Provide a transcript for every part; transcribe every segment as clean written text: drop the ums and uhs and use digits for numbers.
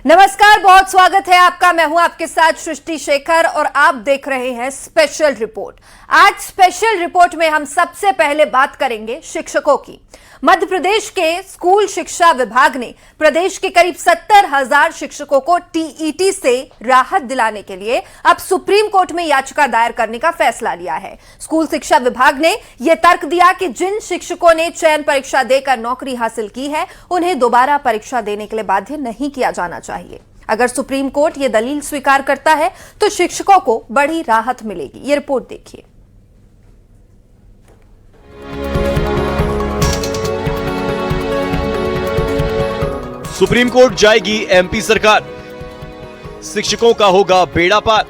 नमस्कार, बहुत स्वागत है आपका। मैं हूं आपके साथ सृष्टि शेखर और आप देख रहे हैं स्पेशल रिपोर्ट। आज स्पेशल रिपोर्ट में हम सबसे पहले बात करेंगे शिक्षकों की। मध्य प्रदेश के स्कूल शिक्षा विभाग ने प्रदेश के करीब 70,000 शिक्षकों को टीईटी से राहत दिलाने के लिए अब सुप्रीम कोर्ट में याचिका दायर करने का फैसला लिया है। स्कूल शिक्षा विभाग ने यह तर्क दिया कि जिन शिक्षकों ने चयन परीक्षा देकर नौकरी हासिल की है, उन्हें दोबारा परीक्षा देने के लिए बाध्य नहीं किया जाना चाहिए। अगर सुप्रीम कोर्ट यह दलील स्वीकार करता है तो शिक्षकों को बड़ी राहत मिलेगी। ये रिपोर्ट देखिए। सुप्रीम कोर्ट जाएगी एमपी सरकार, शिक्षकों का होगा बेड़ा पार,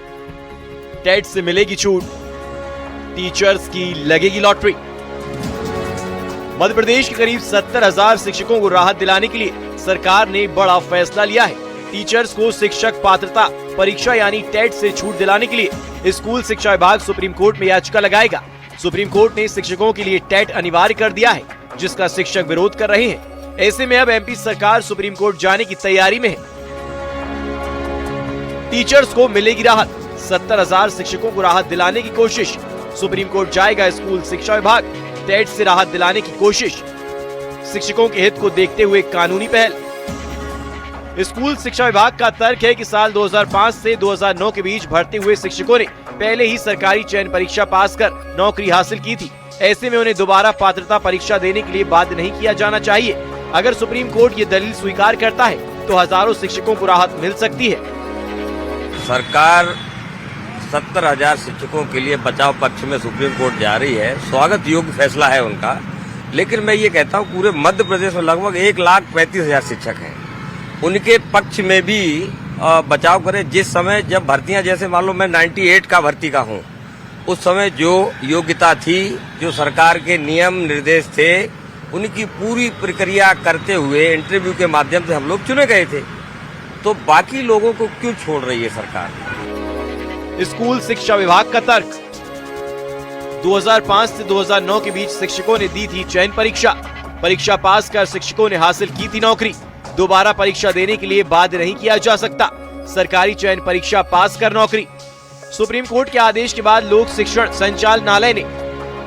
टेट से मिलेगी छूट, टीचर्स की लगेगी लॉटरी। मध्य प्रदेश के करीब 70,000 शिक्षकों को राहत दिलाने के लिए सरकार ने बड़ा फैसला लिया है। टीचर्स को शिक्षक पात्रता परीक्षा यानी टेट से छूट दिलाने के लिए स्कूल शिक्षा विभाग सुप्रीम कोर्ट में याचिका लगाएगा। सुप्रीम कोर्ट ने शिक्षकों के लिए टेट अनिवार्य कर दिया है, जिसका शिक्षक विरोध कर रहे हैं। ऐसे में अब एमपी सरकार सुप्रीम कोर्ट जाने की तैयारी में है। टीचर्स को मिलेगी राहत, 70,000 शिक्षकों को राहत दिलाने की कोशिश। सुप्रीम कोर्ट जाएगा स्कूल शिक्षा विभाग, टेट से राहत दिलाने की कोशिश। शिक्षकों के हित को देखते हुए कानूनी पहल। स्कूल शिक्षा विभाग का तर्क है कि साल 2005 से 2009 के बीच भर्ती हुए शिक्षकों ने पहले ही सरकारी चयन परीक्षा पास कर नौकरी हासिल की थी। ऐसे में उन्हें दोबारा पात्रता परीक्षा देने के लिए बाध्य नहीं किया जाना चाहिए। अगर सुप्रीम कोर्ट ये दलील स्वीकार करता है तो हजारों शिक्षकों को राहत मिल सकती है। सरकार 70,000 शिक्षकों के लिए बचाव पक्ष में सुप्रीम कोर्ट जा रही है। स्वागत योग्य फैसला है उनका, लेकिन मैं ये कहता हूँ पूरे मध्य प्रदेश में लगभग 1,35,000 शिक्षक हैं। उनके पक्ष में भी बचाव करें। जिस समय जब भर्तियां, जैसे मान लो मैं 98 का भर्ती का हूँ, उस समय जो योग्यता थी, जो सरकार के नियम निर्देश थे, उनकी पूरी प्रक्रिया करते हुए इंटरव्यू के माध्यम से हम लोग चुने गए थे। तो बाकी लोगों को क्यों छोड़ रही है सरकार? स्कूल शिक्षा विभाग का तर्क, 2005 से 2009 के बीच शिक्षकों ने दी थी चयन परीक्षा। परीक्षा पास कर शिक्षकों ने हासिल की थी नौकरी। दोबारा परीक्षा देने के लिए बाध्य नहीं किया जा सकता। सरकारी चयन परीक्षा पास कर नौकरी। सुप्रीम कोर्ट के आदेश के बाद लोक शिक्षण संचालनालय ने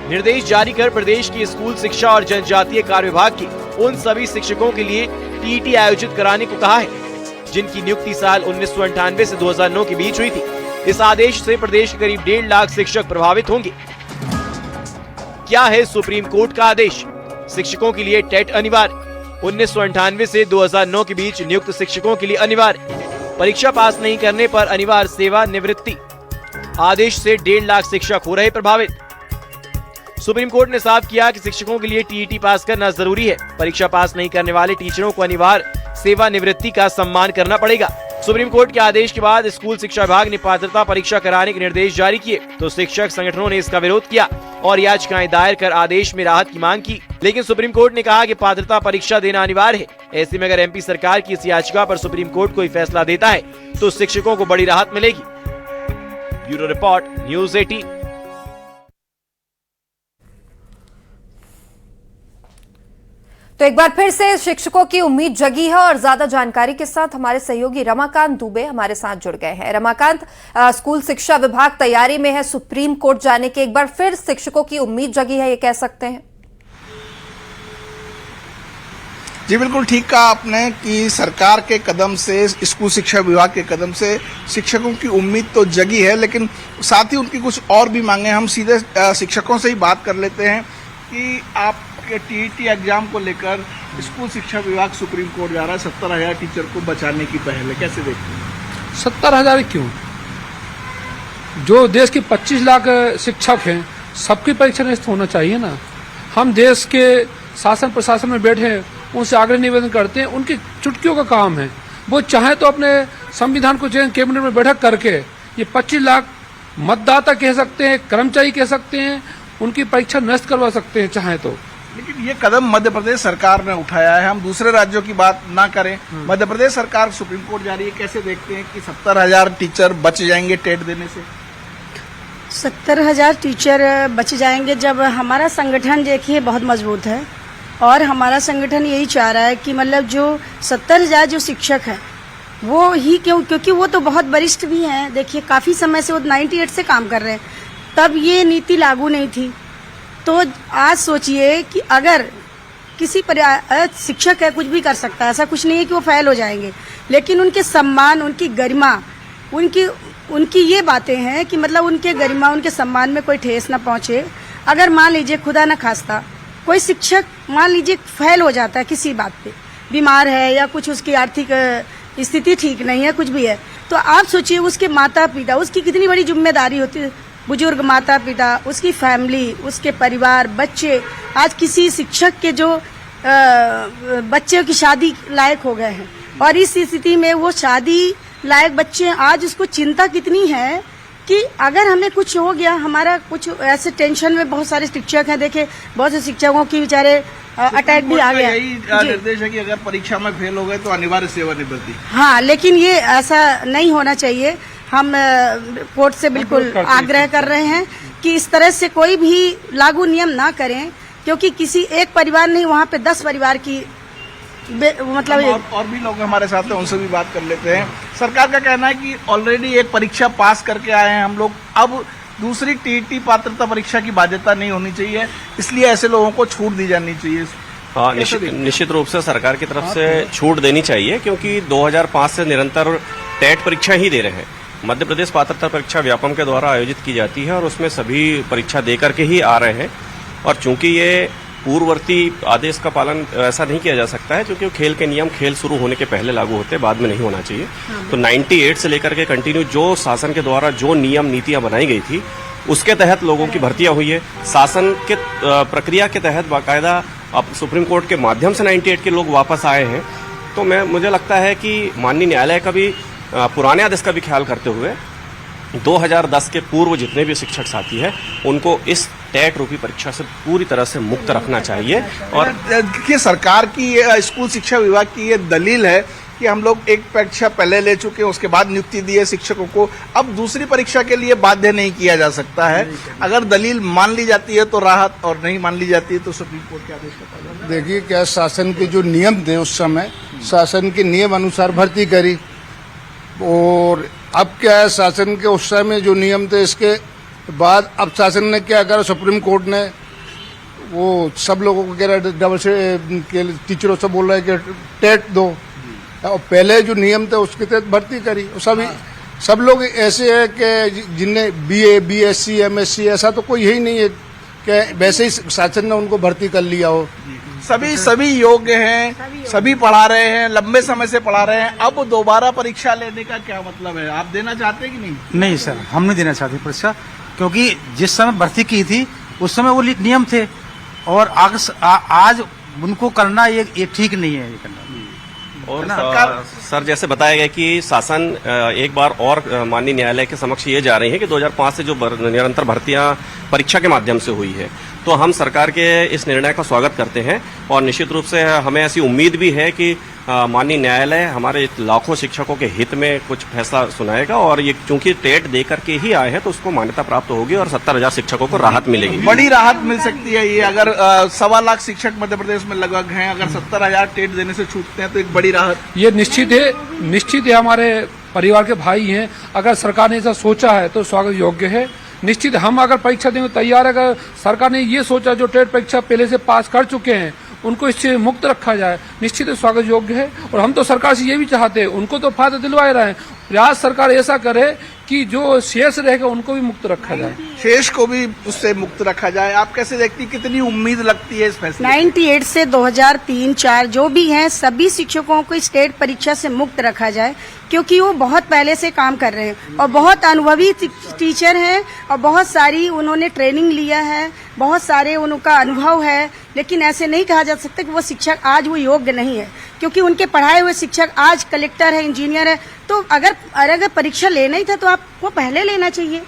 निर्देश जारी कर प्रदेश की स्कूल शिक्षा और जनजातीय कार्य विभाग के उन सभी शिक्षकों के लिए टीईटी आयोजित कराने को कहा है, जिनकी नियुक्ति साल 1998 से 2009 के बीच हुई थी। इस आदेश से प्रदेश के करीब 1.5 लाख शिक्षक प्रभावित होंगे। क्या है सुप्रीम कोर्ट का आदेश? शिक्षकों के लिए टेट अनिवार्य। 1998 से 2009 के बीच नियुक्त शिक्षकों के लिए अनिवार्य। परीक्षा पास नहीं करने पर अनिवार्य सेवानिवृत्ति। आदेश से 1.5 लाख शिक्षक हो रहे प्रभावित। सुप्रीम कोर्ट ने साफ किया कि शिक्षकों के लिए टीईटी पास करना जरूरी है। परीक्षा पास नहीं करने वाले टीचरों को अनिवार्य सेवानिवृत्ति का सम्मान करना पड़ेगा। सुप्रीम कोर्ट के आदेश के बाद स्कूल शिक्षा विभाग ने पात्रता परीक्षा कराने के निर्देश जारी किए, तो शिक्षक संगठनों ने इसका विरोध किया और याचिकाएं दायर कर आदेश में राहत की मांग की। लेकिन सुप्रीम कोर्ट ने कहा कि पात्रता परीक्षा देना अनिवार्य है। ऐसे में अगर एमपी सरकार की इस याचिका पर सुप्रीम कोर्ट कोई फैसला देता है तो शिक्षकों को बड़ी राहत मिलेगी। Bureau report, news 18। तो एक बार फिर से शिक्षकों की उम्मीद जगी है और ज्यादा जानकारी के साथ हमारे सहयोगी रमाकांत दुबे हमारे साथ जुड़ गए हैं। रमाकांत, स्कूल शिक्षा विभाग तैयारी में है सुप्रीम कोर्ट जाने के। एक बार फिर शिक्षकों की उम्मीद जगी है, ये कह सकते हैं? जी बिल्कुल ठीक कहा आपने कि सरकार के कदम से, स्कूल शिक्षा विभाग के कदम से शिक्षकों की उम्मीद तो जगी है, लेकिन साथ ही उनकी कुछ और भी मांगे। हम सीधे शिक्षकों से ही बात कर लेते हैं कि आपके टीईटी एग्जाम को लेकर स्कूल शिक्षा विभाग सुप्रीम कोर्ट जा रहा है। 70,000 टीचर को बचाने की पहल है, कैसे देखते हैं? 70,000 क्यों? जो देश के 25 लाख शिक्षक हैं, सबकी परीक्षा निरस्त होना चाहिए ना। हम देश के शासन प्रशासन में बैठे हैं, उनसे आग्रह निवेदन करते हैं, उनकी चुटकियों का काम है। वो चाहे तो अपने संविधान को चेंज कैबिनेट में बैठक करके ये 25 लाख मतदाता कह सकते हैं, कर्मचारी कह सकते हैं, उनकी परीक्षा नष्ट करवा सकते हैं चाहे तो। लेकिन ये कदम मध्य प्रदेश सरकार ने उठाया है। हम दूसरे राज्यों की बात ना करें, मध्य प्रदेश सरकार सुप्रीम कोर्ट जा रही है। कैसे देखते हैं कि 70,000 टीचर बच जाएंगे टेट देने से? 70,000 टीचर बच जाएंगे जब हमारा संगठन देखिए बहुत मजबूत है और हमारा संगठन यही चाह रहा है कि मतलब जो 70,000 जो शिक्षक हैं वो ही क्योंकि वो तो बहुत वरिष्ठ भी हैं। देखिए काफी समय से वो 98 से काम कर रहे हैं, तब ये नीति लागू नहीं थी। तो आज सोचिए कि अगर किसी शिक्षक है, कुछ भी कर सकता है, ऐसा कुछ नहीं है कि वो फेल हो जाएंगे, लेकिन उनके सम्मान, उनकी गरिमा, उनकी ये बातें हैं कि मतलब उनके गरिमा, उनके सम्मान में कोई ठेस ना पहुंचे। अगर मान लीजिए खुदा न खास्ता कोई शिक्षक मान लीजिए फेल हो जाता है किसी बात पे, बीमार है या कुछ उसकी आर्थिक स्थिति ठीक नहीं है, कुछ भी है, तो आप सोचिए उसके माता पिता, उसकी कितनी बड़ी जिम्मेदारी होती है। बुजुर्ग माता पिता, उसकी फैमिली, उसके परिवार, बच्चे। आज किसी शिक्षक के जो बच्चे की शादी लायक हो गए हैं, और इस स्थिति में वो शादी लायक बच्चे, आज उसको चिंता कितनी है कि अगर हमें कुछ हो गया, हमारा कुछ ऐसे टेंशन में बहुत सारे शिक्षक हैं। देखे बहुत से शिक्षकों की बेचारे अटैक भी आ गया। यही निर्देश है कि अगर परीक्षा में फेल हो गए तो अनिवार्य सेवानिवृत्ति। हाँ, लेकिन ये ऐसा नहीं होना चाहिए। हम कोर्ट से बिल्कुल आग्रह कर रहे हैं कि इस तरह से कोई भी लागू नियम ना करें, क्योंकि किसी एक परिवार नहीं, वहाँ पे 10 परिवार की मतलब और भी लोग हमारे साथ हैं, उनसे भी बात कर लेते हैं। सरकार का कहना है कि ऑलरेडी एक परीक्षा पास करके आए हैं हम लोग, अब दूसरी टीईटी पात्रता परीक्षा की बाध्यता नहीं होनी चाहिए, इसलिए ऐसे लोगों को छूट दी जानी चाहिए। हाँ, निश्चित रूप से सरकार की तरफ से छूट देनी चाहिए, क्योंकि 2005 से निरंतर टेट परीक्षा ही दे रहे हैं। मध्य प्रदेश पात्रता परीक्षा व्यापम के द्वारा आयोजित की जाती है और उसमें सभी परीक्षा दे करके ही आ रहे हैं। और चूंकि ये पूर्ववर्ती आदेश का पालन ऐसा नहीं किया जा सकता है, क्योंकि खेल के नियम खेल शुरू होने के पहले लागू होते हैं, बाद में नहीं होना चाहिए। तो 98 से लेकर के कंटिन्यू जो शासन के द्वारा जो नियम नीतियां बनाई गई थी, उसके तहत लोगों की भर्तियां हुई है। शासन के प्रक्रिया के तहत बाकायदा अब सुप्रीम कोर्ट के माध्यम से 98 के लोग वापस आए हैं। तो मुझे लगता है कि माननीय न्यायालय का भी पुराने आदेश का भी ख्याल करते हुए 2010 के पूर्व जितने भी शिक्षक साथी हैं, उनको इस टेट रूपी परीक्षा से पूरी तरह से मुक्त रखना चाहिए। और देखिए, सरकार की स्कूल शिक्षा विभाग की ये दलील है कि हम लोग एक परीक्षा पहले ले चुके हैं, उसके बाद नियुक्ति दी है शिक्षकों को, अब दूसरी परीक्षा के लिए बाध्य नहीं किया जा सकता है। अगर दलील मान ली जाती है तो राहत, और नहीं मान ली जाती है तो सुप्रीम कोर्ट के आदेश का पालन। देखिए, क्या शासन के जो नियम थे उस समय, शासन के नियम अनुसार भर्ती करी, और अब क्या है, शासन के उस समय जो नियम थे, इसके बाद अब शासन ने क्या करा, सुप्रीम कोर्ट ने वो सब लोगों को कह रहा है, डबल से टीचरों से बोल रहा है कि टेट दो, और पहले जो नियम थे उसके तहत भर्ती करी। सब लोग ऐसे हैं कि जिनने BA, BSc, MSc, ऐसा तो कोई ही नहीं है कि वैसे ही शासन ने उनको भर्ती कर लिया हो। सभी योग्य हैं, सभी पढ़ा रहे हैं, लंबे समय से पढ़ा रहे हैं। अब दोबारा परीक्षा लेने का क्या मतलब है? आप देना चाहते हैं कि नहीं? नहीं सर, हम नहीं देना चाहते परीक्षा, क्योंकि जिस समय भर्ती की थी उस समय वो नियम थे, और आज उनको करना ये ठीक नहीं है, ये करना। और सर, जैसे बताया गया कि शासन एक बार और माननीय न्यायालय के समक्ष ये जा रही है कि 2005 से जो निरंतर भर्तियां परीक्षा के माध्यम से हुई है, तो हम सरकार के इस निर्णय का स्वागत करते हैं। और निश्चित रूप से हमें ऐसी उम्मीद भी है कि माननीय न्यायालय हमारे लाखों शिक्षकों के हित में कुछ फैसला सुनाएगा, और ये चूंकि टेट दे करके ही आए हैं तो उसको मान्यता प्राप्त होगी और 70,000 शिक्षकों को राहत मिलेगी। बड़ी राहत मिल सकती है ये, अगर 1.25 लाख शिक्षक मध्य प्रदेश में लगभग हैं, अगर 70,000 टेट देने से छूटते हैं तो एक बड़ी राहत। ये निश्चित है हमारे परिवार के भाई हैं। अगर सरकार ने ऐसा सोचा है तो स्वागत योग्य है। निश्चित हम अगर परीक्षा देने को तैयार है, अगर सरकार ने ये सोचा जो टेट परीक्षा पहले से पास कर चुके हैं उनको इससे मुक्त रखा जाए, निश्चित स्वागत योग्य है। और हम तो सरकार से ये भी चाहते हैं, उनको तो फायदा दिलवाए रहे हैं, प्रयास सरकार ऐसा करे कि जो शेष रहेगा उनको भी मुक्त रखा जाए, शेष को भी उससे मुक्त रखा जाए। आप कैसे देखती, कितनी उम्मीद लगती है इस फैसले? 98 से 2003-4 जो भी हैं, सभी शिक्षकों को स्टेट परीक्षा से मुक्त रखा जाए, क्योंकि वो बहुत पहले से काम कर रहे हैं और बहुत अनुभवी टीचर हैं और बहुत सारी उन्होंने ट्रेनिंग लिया है, बहुत सारे उनका अनुभव है। लेकिन ऐसे नहीं कहा जा सकता कि वो शिक्षक आज वो योग्य नहीं है, क्योंकि उनके पढ़ाए हुए शिक्षक आज कलेक्टर है, इंजीनियर है। तो अगर परीक्षा लेना ही था तो आपको पहले लेना चाहिए,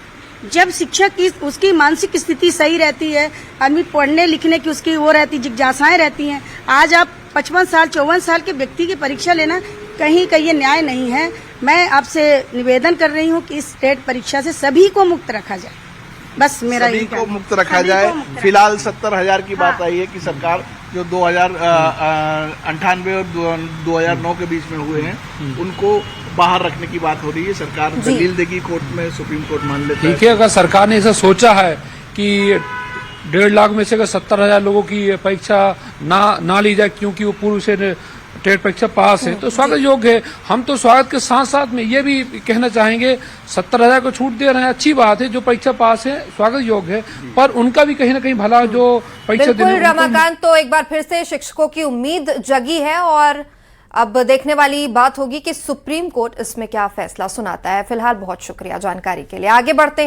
जब शिक्षक की उसकी मानसिक स्थिति सही रहती है, आदमी पढ़ने लिखने की उसकी वो रहती, जिज्ञासाएं रहती हैं। आज आप 55 साल 54 साल के व्यक्ति की परीक्षा लेना कहीं ये न्याय नहीं है। मैं आपसे निवेदन कर रही हूँ कि इस टेट परीक्षा से सभी को मुक्त रखा जाए, बस मेरा सभी को मुक्त रखा जाए। फिलहाल 70,000 की बात आई है कि सरकार जो 2098 और 2009 के बीच में हुए हैं उनको बाहर रखने की बात हो रही है। सरकार दलील देगी कोर्ट में, सुप्रीम कोर्ट मान लेता है। ठीक है, अगर सरकार ने ऐसा सोचा है कि 1.5 लाख में से अगर 70,000 लोगों की परीक्षा ना ली जाए क्योंकि वो पूर्व से टेट परीक्षा पास है, तो स्वागत योग्य है। हम तो स्वागत के साथ साथ में ये भी कहना चाहेंगे 70,000 को छूट दे रहे हैं, अच्छी बात है। जो परीक्षा पास है स्वागत योग्य है, पर उनका भी कहीं ना कहीं भला जो परीक्षा बिल्कुल रमाकांत, तो एक बार फिर से शिक्षकों की उम्मीद जगी है और अब देखने वाली बात होगी कि सुप्रीम कोर्ट इसमें क्या फैसला सुनाता है। फिलहाल बहुत शुक्रिया जानकारी के लिए। आगे बढ़ते हैं।